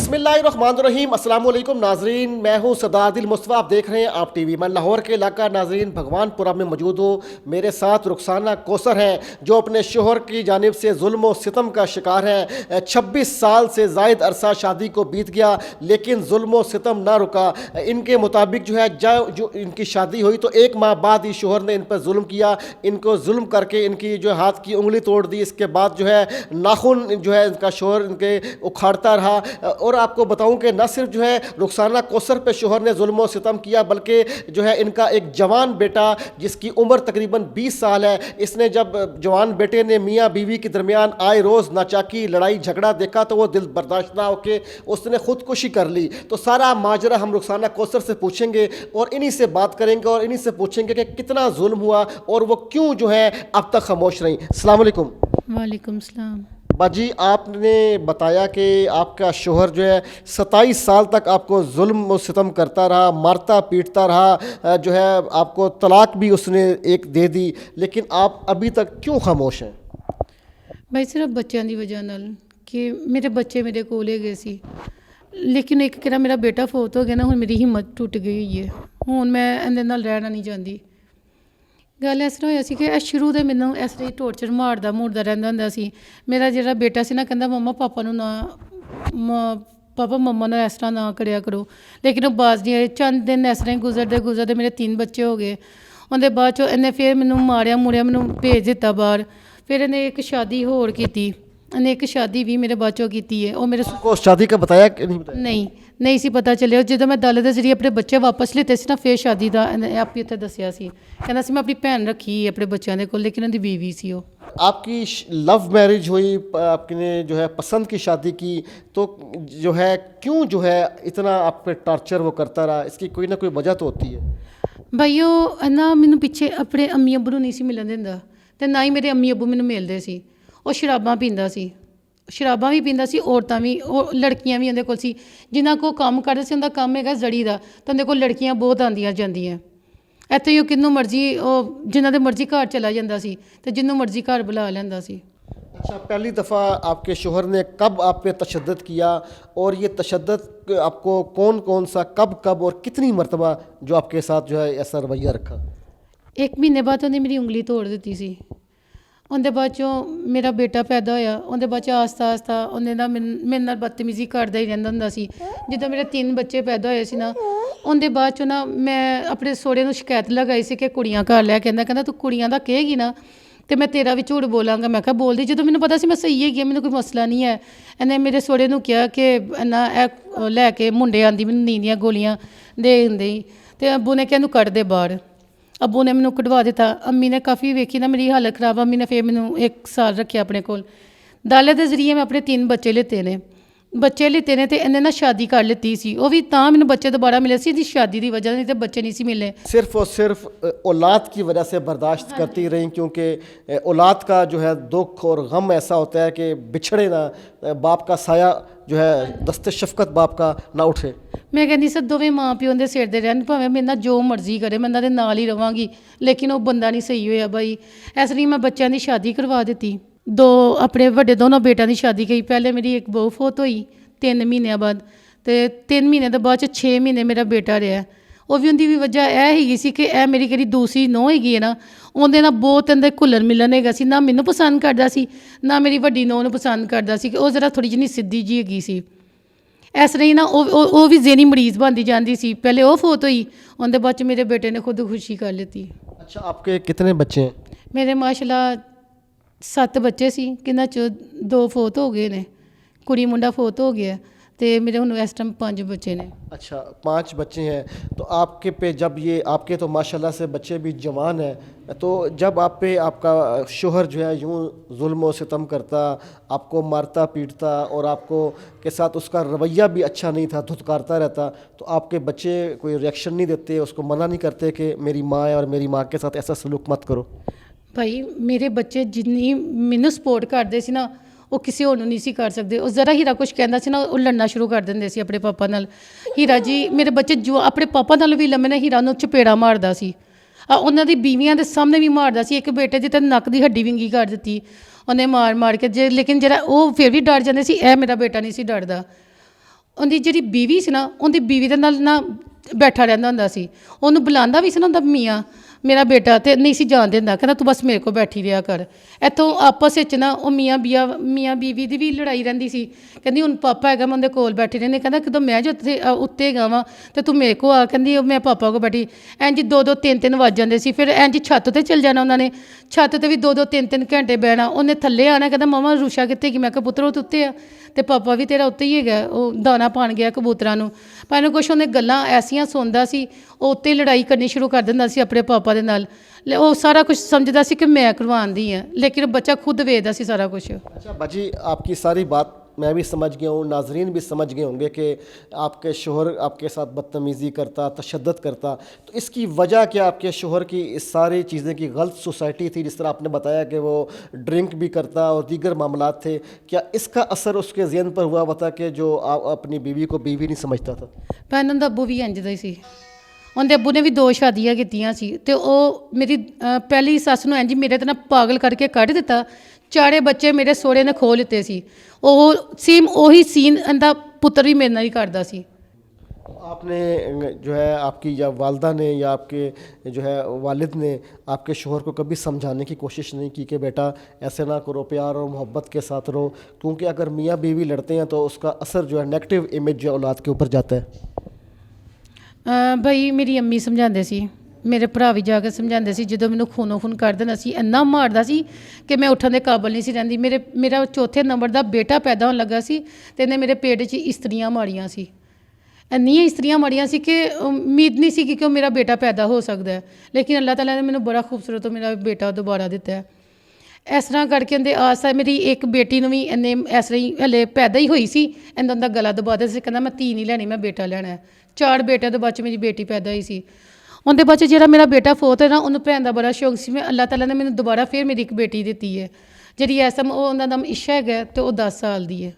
बिस्मिल्लाहिर्रहमानिर्रहीम अस्सलाम वालेकुम नाजरीन, मैं हूँ सदादिल मुस्तफ़ा। आप देख रहे हैं आप टीवी। मैं लाहौर के इलाका नाजरीन भगवानपुरा में मौजूद हूँ। मेरे साथ रुखसाना कौसर हैं जो अपने शोहर की जानिब से जुल्म व सितम का शिकार हैं। 26 साल से ज़ायद अरसा शादी को बीत गया लेकिन जुल्म व सितम ना रुका। इनके मुताबिक जो इनकी शादी हुई तो 1 माह बाद ही शोहर ने इन पर जुल्म किया। इनको जुल्म करके इनकी जो हाथ की उंगली तोड़ दी। इसके बाद जो है नाखून जो है इनका शोहर इनके उखाड़ता रहा। और आपको बताऊं कि न सिर्फ जो है रुखसाना कौसर पे शोहर ने जुल्म और सितम किया बल्कि जो है इनका एक जवान बेटा जिसकी उम्र तकरीबन 20 साल है, इसने जब जवान बेटे ने मियाँ बीवी के दरमियान आए रोज़ नाचाकी लड़ाई झगड़ा देखा तो वो दिल बर्दाश्त ना होकर उसने ख़ुदकुशी कर ली। तो सारा माजरा हम रुखसाना कौसर से पूछेंगे और इन्हीं से बात करेंगे और इन्हीं से पूछेंगे कि कितना जुल्म हुआ और वो क्यों जो है अब तक खामोश रही। अस्सलाम वालेकुम। वालेकुम सलाम। बाजी, आपने बताया कि आपका शोहर जो है 27 साल तक आपको जुल्म और सितम करता रहा, मारता पीटता रहा, जो है आपको तलाक भी उसने एक दे दी, लेकिन आप अभी तक क्यों खामोश हैं? भाई सिर्फ बच्चों की वजह नाल कि मेरे बच्चे मेरे कोल गए सी, लेकिन एक किरा मेरा बेटा फौत हो गया ना, हुण मेरी हिम्मत टुट गई हुई है। हुण मैं इहदे नाल रहना नहीं चाहती। गल इस तरह होया सी कि शुरू तो मैनू इस तरह टोर्चर मारदा मुड़दा रहिंदा हुंदा सी। मेरा जिहड़ा बेटा सी ना कहंदा मम्मा पापा नू ना पापा मम्मा नाल इस तरह ना करिया करो, लेकिन वो बाज नहीं आए। चंद दिन इस तरह गुजरदे गुजरदे मेरे 3 बच्चे हो गए। उहदे बाद चो इन्हें फिर मैनू मारिया मुड़िया मैनू भेज दिता बाहर। फिर इन्हें एक शादी होर कीती, इन्हें एक शादी भी मेरे बाद चो कीती है। और मेरे आपको शादी का बताया कि नहीं बताया? नहीं सी पता चलिया। जो मैं दल के जरिए अपने बच्चे वापस लिते सी ना, फिर शादी का आप ही उत्थे दसिया सी। कहना सी मैं अपनी भैन रखी अपने बच्चों के कोल, लेकिन उनकी बीवी सी वो। आपकी लव मैरिज हुई, आपने जो है पसंद की शादी की, तो जो है क्यों जो है इतना आप पे टॉर्चर वो करता रहा? इसकी कोई ना कोई वजह तो होती है। भाई वो ना मैनू पिछे अपने अम्मी अब्बू नूं नहीं सी मिलन दिंदा ते ना ही मेरे अम्मी अब्बू मैनू मिलते सी। वो शराबां पींदा सी, शराबां भी पींदा सी, औरतां भी, लड़कियां भी उहदे कोल सी। जिन्हां को काम करदा सी, उहदा काम हैगा जड़ी दा, तो उहदे कोल लड़कियां बहुत आंदियां जांदियां। ਇੱਥੇ ਹੀ ਉਹ ਕਿੰਨੂੰ ਮਰਜ਼ੀ ਉਹ ਜਿਨ੍ਹਾਂ ਦੇ ਮਰਜ਼ੀ ਘਰ ਚਲਾ ਜਾਂਦਾ ਸੀ ਤੇ ਜਿੰਨੂੰ ਮਰਜ਼ੀ ਘਰ बुला ਲੈਂਦਾ ਸੀ। अच्छा, पहली दफ़ा आपके शोहर ने कब आप पे तशद्दुद किया और ये तशद्दुद आपको कौन कौन सा कब और कितनी मरतबा जो आपके साथ जो है ऐसा रवैया रखा? 1 ਮਹੀਨੇ ਬਾਅਦ ਉਹਨੇ ਮੇਰੀ ਉਂਗਲੀ ਤੋੜ ਦਿੱਤੀ ਸੀ। ਉਹਦੇ ਬਾਅਦ ਚੋਂ ਮੇਰਾ ਬੇਟਾ ਪੈਦਾ ਹੋਇਆ। ਉਹਦੇ ਬਾਅਦ ਚ ਆਸਤਾ ਉਹਨੇ ਨਾ ਮੇਰੇ ਨਾਲ ਬਦਤਮੀਜ਼ੀ ਕਰਦਾ ਹੀ ਰਹਿੰਦਾ ਹੁੰਦਾ ਸੀ। ਜਦੋਂ ਮੇਰੇ 3 ਬੱਚੇ ਪੈਦਾ ਹੋਏ ਸੀ ਨਾ, ਉਹਦੇ ਬਾਅਦ ਚੋਂ ਨਾ ਮੈਂ ਆਪਣੇ ਸਹੁਰੇ ਨੂੰ ਸ਼ਿਕਾਇਤ ਲਗਾਈ ਸੀ ਕਿ ਕੁੜੀਆਂ ਘਰ ਲੈ ਕੇ ਆਂਦਾ। ਕਹਿੰਦਾ ਤੂੰ ਕੁੜੀਆਂ ਦਾ ਕਹੇਗੀ ਨਾ ਤੇ ਮੈਂ ਤੇਰਾ ਵੀ ਝੂਠ ਬੋਲਾਂਗਾ। ਮੈਂ ਕਿਹਾ ਬੋਲਦੀ, ਜਦੋਂ ਮੈਨੂੰ ਪਤਾ ਸੀ ਮੈਂ ਸਹੀ ਹੈਗੀ, ਮੈਨੂੰ ਕੋਈ ਮਸਲਾ ਨਹੀਂ ਹੈ। ਇਹਨੇ ਮੇਰੇ ਸਹੁਰੇ ਨੂੰ ਕਿਹਾ ਕਿ ਨਾ ਇਹ ਲੈ ਕੇ ਮੁੰਡੇ ਆਂਦੀ ਮੈਨੂੰ ਨੀਂਦ ਦੀਆਂ ਗੋਲੀਆਂ ਦੇ ਦਿੰਦੇ ਤੇ ਅੱਬੂ ਨੇ ਕਿਹਾ ਇਹਨੂੰ ਕੱਢ ਦੇ ਬਾਹਰ। ਅੱਬੂ ਨੇ ਮੈਨੂੰ ਕਢਵਾ ਦਿੱਤਾ। ਅੰਮੀ ਨੇ ਕਾਫੀ ਵੇਖੀ ਨਾ ਮੇਰੀ ਹਾਲਤ ਖਰਾਬ। ਅੰਮੀ ਨੇ ਫਿਰ ਮੈਨੂੰ 1 ਸਾਲ ਰੱਖਿਆ ਆਪਣੇ ਕੋਲ। ਦਾਲੇ ਦੇ ਜ਼ਰੀਏ ਮੈਂ ਆਪਣੇ 3 ਬੱਚੇ ਲਿੱਤੇ ਨੇ ਤੇ ਇਹਨੇ ਨਾ ਸ਼ਾਦੀ ਕਰ ਲਿੱਤੀ ਸੀ। ਉਹ ਵੀ ਤਾਂ ਮੈਨੂੰ ਬੱਚੇ दोबारा मिले सी, शादी की वजह, नहीं तो बच्चे नहीं सी मिले। सिर्फ और सिर्फ औलाद की वजह से बर्दाश्त करती रही, क्योंकि औलाद का जो है दुख और गम ऐसा होता है कि बिछड़े ना, बाप का साया जो है दस्ते शफकत बाप का ना उठे। मैं कहती सर दोवें माँ प्यो के सिर दे रहन, भावें मेरे नाल जो मर्जी करे, मैं उन्हां दे नाल ही रवांगी, लेकिन वो बंदा नहीं सही होया भाई। इस लिए मैं बच्चों की शादी करवा दी। 2 अपने ਵੱਡੇ ਦੋਨੋਂ बेटियां की शादी की। पहले मेरी एक बहू फौत हुई 3 ਮਹੀਨਿਆਂ बाद, तो 3 ਮਹੀਨੇ के बाद 6 ਮਹੀਨੇ मेरा बेटा रहा। ਉਹ ਵੀ ਉਹਦੀ ਵੀ ਵਜ੍ਹਾ ਇਹ ਹੈਗੀ ਸੀ ਕਿ ਇਹ ਮੇਰੀ ਜਿਹੜੀ ਦੂਸਰੀ ਨੂੰਹ ਹੈਗੀ ਹੈ ਨਾ, ਉਹਦੇ ਨਾਲ ਬਹੁਤ ਇਹਦੇ ਘੁਲਣ ਮਿਲਣ ਹੈਗਾ ਸੀ। ਨਾ ਮੈਨੂੰ ਪਸੰਦ ਕਰਦਾ ਸੀ, ਨਾ ਮੇਰੀ ਵੱਡੀ ਨੂੰਹ ਨੂੰ ਪਸੰਦ ਕਰਦਾ ਸੀ। ਕਿ ਉਹ ਜ਼ਰਾ ਥੋੜ੍ਹੀ ਜਿਹੀ ਸਿੱਧੀ ਜਿਹੀ ਹੈਗੀ ਸੀ। ਇਸ ਲਈ ਨਾ ਉਹ ਵੀ ਜ਼ੇਨੀ ਮਰੀਜ਼ ਬਣਦੀ ਜਾਂਦੀ ਸੀ। ਪਹਿਲੇ ਉਹ ਫੌਤ ਹੋਈ, ਉਹਦੇ ਬਾਅਦ 'ਚ ਮੇਰੇ ਬੇਟੇ ਨੇ ਖੁਦਕੁਸ਼ੀ ਕਰ ਲਿੱਤੀ। अच्छा, आपके कितने बच्चे हैं? ਮੇਰੇ ਮਾਸ਼ਾਅੱਲਾ 7 ਬੱਚੇ ਸੀ, ਕਿੰਨਾ 'ਚ 2 ਫੌਤ ਹੋ ਗਏ ਨੇ, ਕੁੜੀ ਮੁੰਡਾ ਫੌਤ ਹੋ ਗਿਆ। तो मेरे हुन इस टाइम 5 बच्चे ने। अच्छा, 5 बच्चे हैं। तो आपके पे जब ये आपके तो माशाल्लाह से बच्चे भी जवान हैं, तो जब आप पे आपका शोहर जो है यूँ जुल्म व सितम करता, आपको मारता पीटता और आपको के साथ उसका रवैया भी अच्छा नहीं था, धुतकारता रहता, तो आपके बच्चे कोई रिएक्शन नहीं देते, उसको मना नहीं करते कि मेरी माँ है और मेरी माँ के साथ ऐसा सलूक मत करो? भाई मेरे बच्चे जिन्नी मैनू सपोर्ट करते सी ना, ਉਹ ਕਿਸੇ ਹੋਰ ਨੂੰ ਨਹੀਂ ਸੀ ਕਰ ਸਕਦੇ। ਉਹ ਜ਼ਰਾ ਹੀਰਾ ਕੁਛ ਕਹਿੰਦਾ ਸੀ ਨਾ, ਉਹ ਲੜਨਾ ਸ਼ੁਰੂ ਕਰ ਦਿੰਦੇ ਸੀ ਆਪਣੇ ਪਾਪਾ ਨਾਲ। ਹੀਰਾ ਜੀ ਮੇਰੇ ਬੱਚੇ ਜੋ ਆਪਣੇ ਪਾਪਾ ਨਾਲ ਵੀ ਲੰਮੇ ਨੇ, ਹੀਰਾ ਨੂੰ ਚਪੇੜਾ ਮਾਰਦਾ ਸੀ। ਉਹਨਾਂ ਦੀ ਬੀਵੀਆਂ ਦੇ ਸਾਹਮਣੇ ਵੀ ਮਾਰਦਾ ਸੀ। ਇੱਕ ਬੇਟੇ ਦੀ ਤਾਂ ਨੱਕ ਦੀ ਹੱਡੀ ਵਿੰਗੀ ਕਰ ਦਿੱਤੀ ਉਹਨੇ ਮਾਰ ਕੇ। ਲੇਕਿਨ ਜਿਹੜਾ ਉਹ ਫਿਰ ਵੀ ਡਰ ਜਾਂਦੇ ਸੀ, ਇਹ ਮੇਰਾ ਬੇਟਾ ਨਹੀਂ ਸੀ ਡਰਦਾ। ਉਹਦੀ ਜਿਹੜੀ ਬੀਵੀ ਸੀ ਨਾ, ਉਹਦੀ ਬੀਵੀ ਦੇ ਨਾਲ ਨਾ ਬੈਠਾ ਰਹਿੰਦਾ ਹੁੰਦਾ ਸੀ। ਉਹਨੂੰ ਬੁਲਾਉਂਦਾ ਵੀ ਸੀ ਨਾ ਉਹਦਾ ਮੀਆਂ, ਮੇਰਾ ਬੇਟਾ, ਤੇ ਨਹੀਂ ਸੀ ਜਾਣ ਦਿੰਦਾ, ਕਹਿੰਦਾ ਤੂੰ ਬਸ ਮੇਰੇ ਕੋਲ ਬੈਠੀ ਰਿਹਾ ਕਰ। ਇੱਥੋਂ ਆਪਸ ਵਿੱਚ ਨਾ ਉਹ ਮੀਆਂ ਬੀਵੀ ਦੀ ਵੀ ਲੜਾਈ ਰਹਿੰਦੀ ਸੀ। ਕਹਿੰਦੀ ਹੁਣ ਪਾਪਾ ਹੈਗਾ, ਮੈਂ ਉਹਦੇ ਕੋਲ ਬੈਠੀ ਰਹਿੰਦੀ। ਕਹਿੰਦਾ ਕਿਦੋਂ ਮੈਂ ਜੋ ਉੱਤੇ ਹੈਗਾ ਵਾਂ ਤੇ ਤੂੰ ਮੇਰੇ ਕੋਲ ਆ। ਕਹਿੰਦੀ ਮੈਂ ਪਾਪਾ ਕੋਲ ਬੈਠੀ। ਇੰਝ 2-2 3-3 ਵੱਜ ਜਾਂਦੇ ਸੀ। ਫਿਰ ਇੰਝ ਛੱਤ 'ਤੇ ਚਲ ਜਾਣਾ ਉਹਨਾਂ ਨੇ, ਛੱਤ 'ਤੇ ਵੀ 2-2 3-3 ਘੰਟੇ ਬਹਿਣਾ। ਉਹਨੇ ਥੱਲੇ ਆਣਾ, ਕਹਿੰਦਾ ਮਮਾ ਰੂਸ਼ਾ ਕਿੱਥੇ ਗਈ? ਮੈਂ ਕਿਹਾ ਪੁੱਤਰ ਉਹ ਤਾਂ ਉੱਤੇ ਆ, ਤੇ ਪਾਪਾ ਵੀ ਤੇਰਾ ਉੱਤੇ ਹੀ ਹੈਗਾ, ਉਹ ਦਾਣਾ ਪਾਣ ਗਿਆ ਕਬੂਤਰਾਂ ਨੂੰ। ਪਰ ਇਹਨੂੰ ਕੁਛ ਉਹਨੇ ਗੱਲਾਂ ਐਸੀਆਂ ਸੁਣਦਾ ਸੀ, ਉਹ ਉੱਤੇ ਲੜਾਈ ਕਰਨੀ ਸ਼ੁਰੂ ਕਰ ਦਿੰਦਾ ਸੀ ਆਪਣੇ ਪਾਪਾ ਦੇ ਨਾਲ। ਉਹ ਸਾਰਾ ਕੁਝ ਸਮਝਦਾ ਸੀ ਕਿ ਮੈਂ ਕਰਵਾਉਂਦੀ ਹਾਂ, ਲੇਕਿन ਬੱਚਾ खुद ਵੇਖਦਾ ਸੀ ਸਾਰਾ ਕੁਝ। अच्छा बाजी, आपकी सारी बात मैं भी समझ गया हूँ, नाजरीन भी समझ गए होंगे कि आपके शोहर आपके साथ बदतमीज़ी करता, तशद्दुद करता। तो इसकी वजह क्या आपके शोहर की इस सारी चीज़ें की गलत सोसाइटी थी, जिस तरह आपने बताया कि वो ड्रिंक भी करता और दीगर मामलात थे, क्या इसका असर उसके ज़हन पर हुआ था कि जो आप अपनी बीवी को बीवी नहीं समझता था? ਪਰ ਉਹਨਾਂ ਦਾ ਅੱਬੂ ਵੀ ਇੰਝ ਦਾ ਹੀ ਸੀ। ਉਹਦੇ ਅੱਬੂ ਨੇ ਵੀ 2 ਸ਼ਾਦੀਆਂ ਕੀਤੀਆਂ ਸੀ, ਤੇ ਉਹ ਮੇਰੀ ਪਹਿਲੀ ਸੱਸ ਨੂੰ ਇੰਝ ਮੇਰੇ ਤੇ ਨਾ ਪਾਗਲ ਕਰਕੇ ਕੱਢ ਦਿੱਤਾ। 4 ਬੱਚੇ ਮੇਰੇ ਸਹੁਰੇ ਨੇ ਖੋਹ ਲਿੱਤੇ ਸੀ। ਉਹ ਸੇਮ ਉਹੀ ਸੀਨ ਇਹਦਾ ਪੁੱਤਰ ਵੀ ਮੇਰੇ ਨਾਲ ਹੀ ਕਰਦਾ ਸੀ। आपने जो है आपकी या वालदा ने या आपके जो है वालिद ने आपके शोहर को कभी समझाने की कोशिश नहीं की कि बेटा ऐसे ना करो, प्यार और मोहब्बत के साथ रहो? क्योंकि अगर मियाँ बीवी लड़ते हैं तो उसका असर जो है नेगेटिव इमेज जो औलाद के ऊपर जाता है। ਬਈ ਮੇਰੀ ਅੰਮੀ ਸਮਝਾਉਂਦੇ ਸੀ, ਮੇਰੇ ਭਰਾ ਵੀ ਜਾ ਕੇ ਸਮਝਾਉਂਦੇ ਸੀ। ਜਦੋਂ ਮੈਨੂੰ ਖੂਨੋ ਖੂਨ ਕਰ ਦੇਣਾ ਸੀ, ਇੰਨਾ ਮਾਰਦਾ ਸੀ ਕਿ ਮੈਂ ਉੱਠਣ ਦੇ ਕਾਬਲ ਨਹੀਂ ਸੀ ਰਹਿੰਦੀ। ਮੇਰਾ 4ਥੇ ਨੰਬਰ ਦਾ ਬੇਟਾ ਪੈਦਾ ਹੋਣ ਲੱਗਾ ਸੀ, ਤੇ ਇਹਨੇ ਮੇਰੇ ਪੇਟ 'ਚ ਇਸਤਰੀਆਂ ਮਾਰੀਆਂ ਸੀ। ਇੰਨੀਆਂ ਇਸਤਰੀਆਂ ਮਾਰੀਆਂ ਸੀ ਕਿ ਉਮੀਦ ਨਹੀਂ ਸੀ ਕਿ ਉਹ ਮੇਰਾ ਬੇਟਾ ਪੈਦਾ ਹੋ ਸਕਦਾ ਹੈ। ਲੇਕਿਨ ਅੱਲਾਹ ਤਾਲਾ ਨੇ ਮੈਨੂੰ ਬੜਾ ਖੂਬਸੂਰਤ ਮੇਰਾ ਬੇਟਾ ਦੁਬਾਰਾ ਦਿੱਤਾ ਹੈ। ਇਸ ਤਰ੍ਹਾਂ ਕਰਕੇ ਇਹਦੇ ਆਸ ਹੈ। ਮੇਰੀ ਇੱਕ ਬੇਟੀ ਨੂੰ ਵੀ ਇਹਨੇ ਇਸ ਤਰ੍ਹਾਂ ਹੀ ਹਲੇ ਪੈਦਾ ਹੀ ਹੋਈ ਸੀ, ਇਹਦਾ ਦਾ ਗਲਾ ਦਬਾ ਦਿੱਤਾ ਸੀ। ਕਹਿੰਦਾ ਮੈਂ ਧੀ ਨਹੀਂ ਲੈਣੀ, ਮੈਂ ਬੇਟਾ ਲੈਣਾ ਹੈ। 4 ਬੇਟਿਆਂ ਦੇ ਬਾਅਦ 'ਚ ਮੇਰੀ ਬੇਟੀ ਪੈਦਾ ਹੋਈ ਸੀ। ਉਹਦੇ ਬਾਅਦ 'ਚ ਜਿਹੜਾ ਮੇਰਾ ਬੇਟਾ ਫੋਤ ਹੈ ਨਾ, ਉਹਨੂੰ ਭੈਣ ਦਾ ਬੜਾ ਸ਼ੌਕ ਸੀ। ਮੈਂ ਅੱਲਾਹ ਤਾਲਾ ਨੇ ਮੈਨੂੰ ਦੁਬਾਰਾ ਫਿਰ ਮੇਰੀ ਇੱਕ ਬੇਟੀ ਦਿੱਤੀ ਹੈ, ਜਿਹੜੀ ਇਸ ਟਾਈਮ ਉਹਦਾ ਨਾਮ ਇਸ਼ਾ ਹੈਗਾ, ਅਤੇ ਉਹ 10 ਸਾਲ ਦੀ ਹੈ।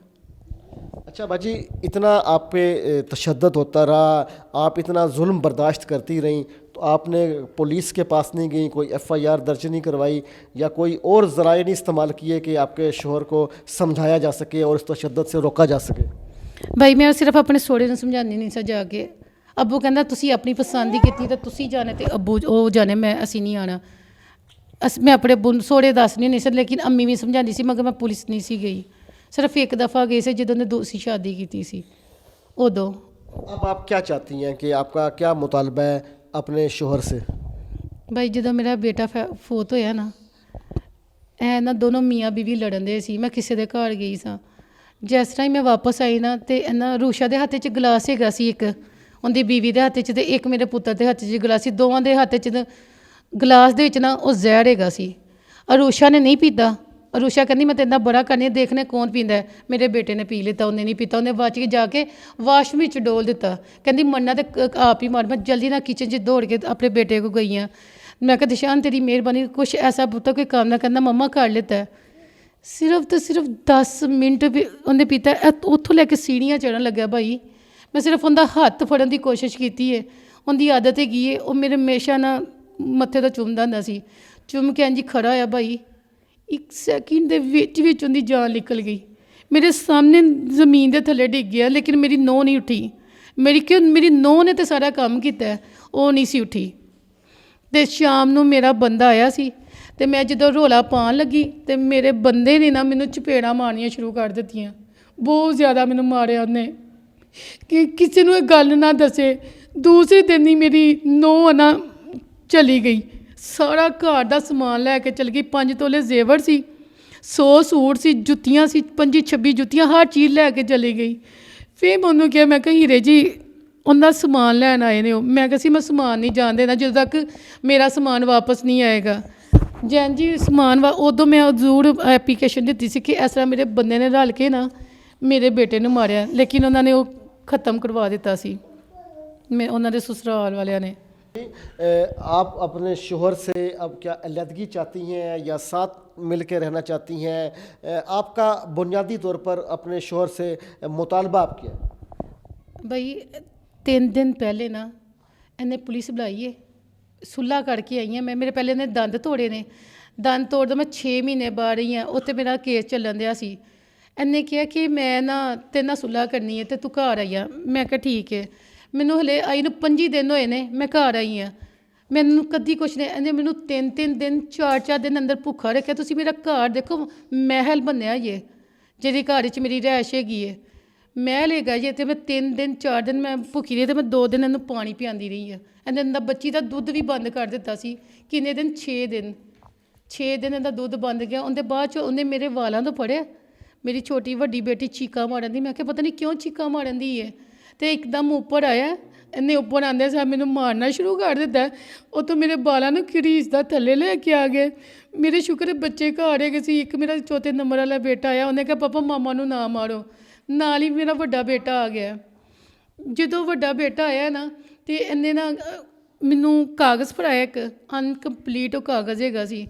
अच्छा बाजी, इतना आप पे तशद्दुद होता रहा, आप इतना जुल्म बर्दाश्त करती रहीं, तो आपने पुलिस के पास नहीं गई, कोई FIR दर्ज नहीं करवाई, या कोई और ज़राए नहीं इस्तेमाल किए कि आपके शोहर को समझाया जा सके और इस तशद्दुद से रोका जा सके? ਬਾਈ ਮੈਂ ਸਿਰਫ ਆਪਣੇ ਸਹੁਰੇ ਨੂੰ ਸਮਝਾਉਂਦੀ ਨਹੀਂ ਸਾਂ ਜਾ ਕੇ। ਅੱਬੂ ਕਹਿੰਦਾ ਤੁਸੀਂ ਆਪਣੀ ਪਸੰਦ ਦੀ ਕੀਤੀ ਤਾਂ ਤੁਸੀਂ ਜਾਣੇ, ਤੇ ਅੱਬੂ ਉਹ ਜਾਣੇ, ਅਸੀਂ ਨਹੀਂ ਆਉਣਾ। ਮੈਂ ਆਪਣੇ ਸਹੁਰੇ ਦੱਸ ਨਹੀਂ ਸੀ, ਲੇਕਿਨ ਅੰਮੀ ਵੀ ਸਮਝਾਉਂਦੀ ਸੀ, ਮਗਰ ਮੈਂ ਪੁਲਿਸ ਨਹੀਂ ਸੀ ਗਈ। ਸਿਰਫ ਇੱਕ ਦफ़ਾ ਗਈ ਸੀ ਜਦੋਂ ਨੇ ਦੂਸਰੀ ਸ਼ਾਦੀ ਕੀਤੀ ਸੀ, ਉਦੋਂ। अब आप क्या चाहती हैं कि आपका क्या मुतालबा है अपने शोहर से? ਬਾਈ ਜਦੋਂ ਮੇਰਾ ਬੇਟਾ ਫੋਤ ਹੋਇਆ ਨਾ, ਇਹ ਨਾ ਦੋਨੋਂ ਮੀਆਂ ਬੀਵੀ ਲੜਨ ਦੇ ਸੀ। ਮੈਂ ਕਿਸੇ ਦੇ ਘਰ ਗਈ ਸਾਂ, ਜਿਸ ਤਰ੍ਹਾਂ ਹੀ ਮੈਂ ਵਾਪਸ ਆਈ ਨਾ, ਤੇ ਇਹਨਾਂ ਰੂਸ਼ਾ ਦੇ ਹੱਥ 'ਚ ਗਲਾਸ ਹੈਗਾ ਸੀ, ਇੱਕ ਉਹਦੀ ਬੀਵੀ ਦੇ ਹੱਥ 'ਚ, ਤੇ ਇੱਕ ਮੇਰੇ ਪੁੱਤਰ ਦੇ ਹੱਥ 'ਚ ਗਲਾਸ ਸੀ। ਦੋਵਾਂ ਦੇ ਹੱਥ 'ਚ ਗਲਾਸ ਦੇ ਵਿੱਚ ਨਾ ਉਹ ਜ਼ਹਿਰ ਹੈਗਾ ਸੀ। ਅਰੂਸ਼ਾ ਨੇ ਨਹੀਂ ਪੀਤਾ। ਅਰੂਸ਼ਾ ਕਹਿੰਦੀ ਮੈਂ ਤੇਰੇ ਨਾਲ ਬੜਾ ਕਰਨੀ, ਦੇਖਣੇ ਕੌਣ ਪੀਂਦਾ ਹੈ। ਮੇਰੇ ਬੇਟੇ ਨੇ ਪੀ ਲਿੱਤਾ, ਉਹਨੇ ਨਹੀਂ ਪੀਤਾ। ਉਹਨੇ ਬਚ ਕੇ ਜਾ ਕੇ ਵਾਸ਼ਰੂਮ ਵਿੱਚ ਡੋਲ ਦਿੱਤਾ। ਕਹਿੰਦੀ ਮੰਨਾ ਤੇ ਆਪ ਹੀ ਮਾਰ। ਮੈਂ ਜਲਦੀ ਨਾਲ ਕਿਚਨ 'ਚ ਦੌੜ ਕੇ ਆਪਣੇ ਬੇਟੇ ਕੋਲ ਗਈ ਹਾਂ। ਮੈਂ ਕਿਹਾ ਦਿਸ਼ਾਨ ਤੇਰੀ ਮਿਹਰਬਾਨੀ, ਕੁਛ ਐਸਾ ਪੁੱਤ ਕੋਈ ਕੰਮ ਨਾ। ਕਹਿੰਦਾ ਮੰਮਾ ਕਰ ਲਿੱਤਾ। ਸਿਰਫ ਤੇ ਸਿਰਫ 10 ਮਿੰਟ ਵੀ ਉਹਨੇ ਪੀਤਾ। ਉੱਥੋਂ ਲੈ ਕੇ ਸੀੜੀਆਂ ਚੜ੍ਹਨ ਲੱਗਿਆ ਭਾਈ। ਮੈਂ ਸਿਰਫ ਉਹਦਾ ਹੱਥ ਫੜਨ ਦੀ ਕੋਸ਼ਿਸ਼ ਕੀਤੀ ਹੈ। ਉਹਦੀ ਆਦਤ ਹੈਗੀ ਹੈ, ਉਹ ਮੇਰੇ ਹਮੇਸ਼ਾ ਨਾ ਮੱਥੇ ਤੋਂ ਚੁੰਮਦਾ ਹੁੰਦਾ ਸੀ। ਚੁੰਮ ਕੇ ਇੰਝ ਖੜਾ ਹੋਇਆ ਭਾਈ, 1 ਸੈਕਿੰਡ ਦੇ ਵਿੱਚ ਉਹਦੀ ਜਾਨ ਨਿਕਲ ਗਈ। ਮੇਰੇ ਸਾਹਮਣੇ ਜ਼ਮੀਨ ਦੇ ਥੱਲੇ ਡਿੱਗ ਗਿਆ, ਲੇਕਿਨ ਮੇਰੀ ਨੂੰਹ ਨਹੀਂ ਉੱਠੀ। ਮੇਰੀ ਨੂੰਹ ਨੇ ਤਾਂ ਸਾਰਾ ਕੰਮ ਕੀਤਾ, ਉਹ ਨਹੀਂ ਸੀ ਉੱਠੀ। ਅਤੇ ਸ਼ਾਮ ਨੂੰ ਮੇਰਾ ਬੰਦਾ ਆਇਆ ਸੀ, ਅਤੇ ਮੈਂ ਜਦੋਂ ਰੌਲਾ ਪਾਉਣ ਲੱਗੀ, ਅਤੇ ਮੇਰੇ ਬੰਦੇ ਨੇ ਨਾ ਮੈਨੂੰ ਚਪੇੜਾਂ ਮਾਰਨੀਆਂ ਸ਼ੁਰੂ ਕਰ ਦਿੱਤੀਆਂ। ਬਹੁਤ ਜ਼ਿਆਦਾ ਮੈਨੂੰ ਮਾਰਿਆ ਉਹਨੇ, ਕਿ ਕਿਸੇ ਨੂੰ ਇਹ ਗੱਲ ਨਾ ਦੱਸੇ। ਦੂਸਰੇ ਦਿਨ ਹੀ ਮੇਰੀ ਨੂੰਹ ਨਾ ਚਲੀ ਗਈ, ਸਾਰਾ ਘਰ ਦਾ ਸਮਾਨ ਲੈ ਕੇ ਚਲ ਗਈ। 5 ਤੋਲੇ ਜ਼ੇਵਰ ਸੀ, 100 ਸੂਟ ਸੀ, ਜੁੱਤੀਆਂ ਸੀ, 25-26 ਜੁੱਤੀਆਂ, ਹਰ ਚੀਜ਼ ਲੈ ਕੇ ਚਲੀ ਗਈ। ਫਿਰ ਮੈਂ ਉਹਨੂੰ ਕਿਹਾ, ਮੈਂ ਕਿਹਾ ਹੀਰੇ ਜੀ ਉਹਦਾ ਸਮਾਨ ਲੈਣ ਆਏ ਨੇ ਉਹ। ਮੈਂ ਕਿਹਾ ਸੀ ਮੈਂ ਸਮਾਨ ਨਹੀਂ ਜਾਣ ਦੇਣਾ ਜਦੋਂ ਤੱਕ ਮੇਰਾ ਸਮਾਨ ਵਾਪਸ ਨਹੀਂ ਆਏਗਾ। ਜੈਨ ਜੀ ਸਮਾਨ ਉਦੋਂ ਮੈਂ ਜ਼ਰੂਰ ਐਪਲੀਕੇਸ਼ਨ ਦਿੱਤੀ ਸੀ ਕਿ ਇਸ ਤਰ੍ਹਾਂ ਮੇਰੇ ਬੰਦੇ ਨੇ ਰਲ ਕੇ ਨਾ ਮੇਰੇ ਬੇਟੇ ਨੂੰ ਮਾਰਿਆ, ਲੇਕਿਨ ਉਹਨਾਂ ਨੇ ਉਹ ख़त्म करवा दिता सी उन्होंने ससुराल वालिया ने। आप अपने शोहर से अब क्या अलहदगी चाहती हैं या साथ मिल के रहना चाहती हैं? आपका बुनियादी तौर पर अपने शोहर से मुतालबा आप क्या है? भाई 3 दिन पहले ना इन्हें पुलिस बुलाई है, सुलह करके आई हैं मैं। मेरे पहले इन्हें दंद तोड़े ने, दंद तोड़ मैं 6 महीने बाद रही हाँ। उत्थे मेरा केस चलन दिया सी। ਇਹਨੇ ਕਿਹਾ ਕਿ ਮੈਂ ਨਾ ਤੇਰੇ ਨਾਲ ਸੁਲ੍ਹਾ ਕਰਨੀ ਹੈ ਤੇ ਤੂੰ ਘਰ ਆਈ ਆ। ਮੈਂ ਕਿਹਾ ਠੀਕ ਹੈ। ਮੈਨੂੰ ਹਲੇ ਆਈ ਨੂੰ 25 ਦਿਨ ਹੋਏ ਨੇ, ਮੈਂ ਘਰ ਆਈ ਹਾਂ। ਮੈਨੂੰ ਕਦੀ ਕੁਛ ਨਹੀਂ, ਇਹਨੇ ਮੈਨੂੰ 3-3 ਦਿਨ 4-4 ਦਿਨ ਅੰਦਰ ਭੁੱਖਾ ਰੱਖਿਆ। ਤੁਸੀਂ ਮੇਰਾ ਘਰ ਦੇਖੋ, ਮਹਿਲ ਬਣਿਆ ਜੇ, ਜਿਹਦੇ ਘਰ 'ਚ ਮੇਰੀ ਰਿਹਾਇਸ਼ ਹੈਗੀ ਹੈ। ਮਹਿਲ ਹੈਗਾ ਜੇ, ਤੇ ਮੈਂ 3 ਦਿਨ 4 ਦਿਨ ਮੈਂ ਭੁੱਖੀ ਰਹੀ, ਤੇ ਮੈਂ 2 ਦਿਨ ਇਹਨੂੰ ਪਾਣੀ ਪਿਆਉਂਦੀ ਰਹੀ ਆ। ਇਹਦੇ ਅੰਦਰ ਬੱਚੀ ਦਾ ਦੁੱਧ ਵੀ ਬੰਦ ਕਰ ਦਿੱਤਾ ਸੀ। ਕਿੰਨੇ ਦਿਨ? 6 ਦਿਨ ਇਹਦਾ ਦੁੱਧ ਬੰਦ ਗਿਆ। ਉਹਦੇ ਬਾਅਦ 'ਚ ਉਹਨੇ ਮੇਰੇ ਵਾਲਾਂ ਤੋਂ ਫੜਿਆ। ਮੇਰੀ ਛੋਟੀ ਵੱਡੀ ਬੇਟੀ ਚੀਕਾਂ ਮਾਰਨ ਦੀ, ਮੈਂ ਕਿਹਾ ਪਤਾ ਨਹੀਂ ਕਿਉਂ ਚੀਕਾਂ ਮਾਰਨ ਦੀ ਹੈ। ਤੇ ਇੱਕਦਮ ਉੱਪਰ ਆਇਆ, ਇਹਨੇ ਉੱਪਰ ਆਉਂਦੇ ਸਾਰ ਮੈਨੂੰ ਮਾਰਨਾ ਸ਼ੁਰੂ ਕਰ ਦਿੱਤਾ। ਉਹ ਤੋਂ ਮੇਰੇ ਬਾਲਾਂ ਨੂੰ ਘੜੀਸਦਾ ਥੱਲੇ ਲੈ ਕੇ ਆ ਗਏ। ਮੇਰੇ ਸ਼ੁਕਰ ਬੱਚੇ ਘਰ ਹੈਗੇ ਸੀ। ਇੱਕ ਮੇਰਾ 4ਥੇ ਨੰਬਰ ਵਾਲਾ ਬੇਟਾ ਆਇਆ, ਉਹਨੇ ਕਿਹਾ ਪਾਪਾ ਮਾਮਾ ਨੂੰ ਨਾ ਮਾਰੋ। ਨਾਲ ਹੀ ਮੇਰਾ ਵੱਡਾ ਬੇਟਾ ਆ ਗਿਆ। ਜਦੋਂ ਵੱਡਾ ਬੇਟਾ ਆਇਆ ਨਾ, ਤੇ ਇਹਨੇ ਨਾ ਮੈਨੂੰ ਕਾਗਜ਼ ਫੜਾਇਆ, ਇੱਕ ਅਨਕੰਪਲੀਟ ਉਹ ਕਾਗਜ਼ ਹੈਗਾ ਸੀ।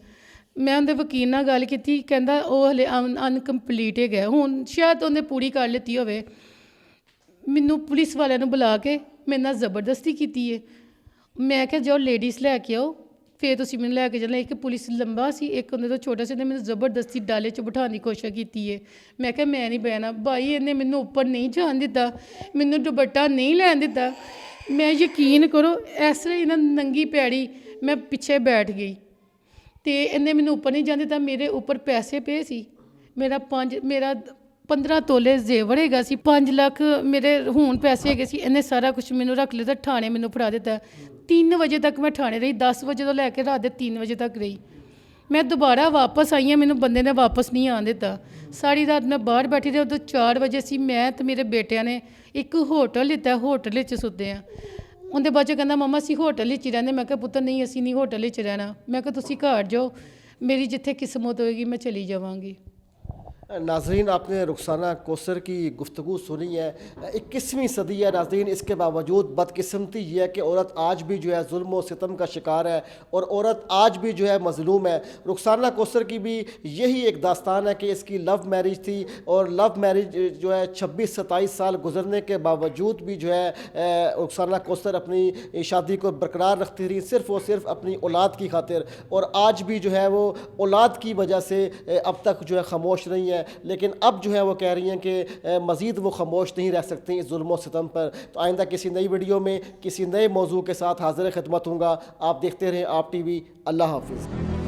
ਮੈਂ ਉਹਦੇ ਵਕੀਲ ਨਾਲ ਗੱਲ ਕੀਤੀ, ਕਹਿੰਦਾ ਉਹ ਹਲੇ ਅਨਕੰਪਲੀਟ ਹੈਗਾ, ਹੁਣ ਸ਼ਾਇਦ ਉਹਨੇ ਪੂਰੀ ਕਰ ਲਿੱਤੀ ਹੋਵੇ। ਮੈਨੂੰ ਪੁਲਿਸ ਵਾਲਿਆਂ ਨੂੰ ਬੁਲਾ ਕੇ ਮੇਰੇ ਨਾਲ ਜ਼ਬਰਦਸਤੀ ਕੀਤੀ ਹੈ। ਮੈਂ ਕਿਹਾ ਜਾਓ ਲੇਡੀਜ਼ ਲੈ ਕੇ ਆਓ, ਫਿਰ ਤੁਸੀਂ ਮੈਨੂੰ ਲੈ ਕੇ ਚੱਲਣਾ। ਇੱਕ ਪੁਲਿਸ ਲੰਬਾ ਸੀ, ਇੱਕ ਉਹਦੇ ਤੋਂ ਛੋਟਾ ਸੀ। ਉਹਨੇ ਮੈਨੂੰ ਜ਼ਬਰਦਸਤੀ ਡਾਲੇ 'ਚ ਬਿਠਾਉਣ ਦੀ ਕੋਸ਼ਿਸ਼ ਕੀਤੀ ਹੈ। ਮੈਂ ਕਿਹਾ ਮੈਂ ਨਹੀਂ ਬਹਿਣਾ ਭਾਈ। ਇਹਨੇ ਮੈਨੂੰ ਉੱਪਰ ਨਹੀਂ ਜਾਣ ਦਿੱਤਾ, ਮੈਨੂੰ ਦੁਪੱਟਾ ਨਹੀਂ ਲੈਣ ਦਿੱਤਾ। ਮੈਂ ਯਕੀਨ ਕਰੋ, ਇਸ ਤਰ੍ਹਾਂ ਇਹਨਾਂ ਨੰਗੀ ਪੈੜੀ ਮੈਂ ਪਿੱਛੇ ਬੈਠ ਗਈ, ਤੇ ਇਹਨੇ ਮੈਨੂੰ ਉੱਪਰ ਨਹੀਂ ਜਾਣ ਦਿੱਤਾ। ਮੇਰੇ ਉੱਪਰ ਪੈਸੇ ਪਏ ਸੀ। ਮੇਰਾ 15 ਤੋਲੇ ਜ਼ੇਵਰ ਹੈਗਾ ਸੀ, 5 ਲੱਖ ਮੇਰੇ ਹੁਣ ਪੈਸੇ ਹੈਗੇ ਸੀ। ਇਹਨੇ ਸਾਰਾ ਕੁਝ ਮੈਨੂੰ ਰੱਖ ਲਿਆ, ਥਾਣੇ ਮੈਨੂੰ ਫੜਾ ਦਿੱਤਾ। 3 ਵਜੇ ਤੱਕ ਮੈਂ ਥਾਣੇ ਰਹੀ, 10 ਵਜੇ ਤੋਂ ਲੈ ਕੇ ਰਾਤ ਦੇ 3 ਵਜੇ ਤੱਕ ਰਹੀ। ਮੈਂ ਦੁਬਾਰਾ ਵਾਪਸ ਆਈ ਹਾਂ, ਮੈਨੂੰ ਬੰਦੇ ਨੇ ਵਾਪਸ ਨਹੀਂ ਆਉਣ ਦਿੱਤਾ। ਸਾਰੀ ਰਾਤ ਮੈਂ ਬਾਹਰ ਬੈਠੀ ਰਹੀ। ਉਦੋਂ 4 ਵਜੇ ਸੀ, ਮੈਂ ਤੇ ਮੇਰੇ ਬੇਟਿਆਂ ਨੇ ਇੱਕ ਹੋਟਲ ਲਿੱਤਾ, ਹੋਟਲ ਵਿੱਚ ਸੁੱਤੇ ਹਾਂ। ਉਹਦੇ ਬਾਅਦ 'ਚ ਕਹਿੰਦਾ ਮਮਾ ਅਸੀਂ ਹੋਟਲ ਵਿੱਚ ਹੀ ਰਹਿੰਦੇ। ਮੈਂ ਕਿਹਾ ਪੁੱਤਰ ਨਹੀਂ, ਅਸੀਂ ਨਹੀਂ ਹੋਟਲ ਵਿੱਚ ਰਹਿਣਾ। ਮੈਂ ਕਿਹਾ ਤੁਸੀਂ ਘਰ ਜਾਓ, ਮੇਰੀ ਜਿੱਥੇ ਕਿਸਮਤ ਹੋਏਗੀ मैं चली जाऊँगी। नाजरीन, आपने रुखसाना कौसर की गुफ्तगू सुनी है। 21वीं सदी है नाजरीन, इसके बावजूद बदकिस्मती ये है कि औरत आज भी जो है जुल्म व सितम का शिकार है, और औरत आज भी जो है मजलूम है। रुखसाना कौसर की भी यही एक दास्तान है कि इसकी लव मैरिज थी, और लव मैरिज जो है 26-27 साल गुजरने के बावजूद भी जो है रुखसाना कौसर अपनी शादी को बरकरार रखती रही, सिर्फ़ और सिर्फ अपनी औलाद की खातिर। और आज भी जो है वो औलाद की वजह से अब तक जो है खामोश नहीं है, लेकिन अब जो है वो कह रही हैं कि मज़ीद वो खामोश नहीं रह सकती इस जुल्म व सितम पर। तो आइंदा किसी नई वीडियो में किसी नए मौजू के साथ हाज़िर खिदमत हूँगा। आप देखते रहें आप टीवी। अल्लाह हाफिज़।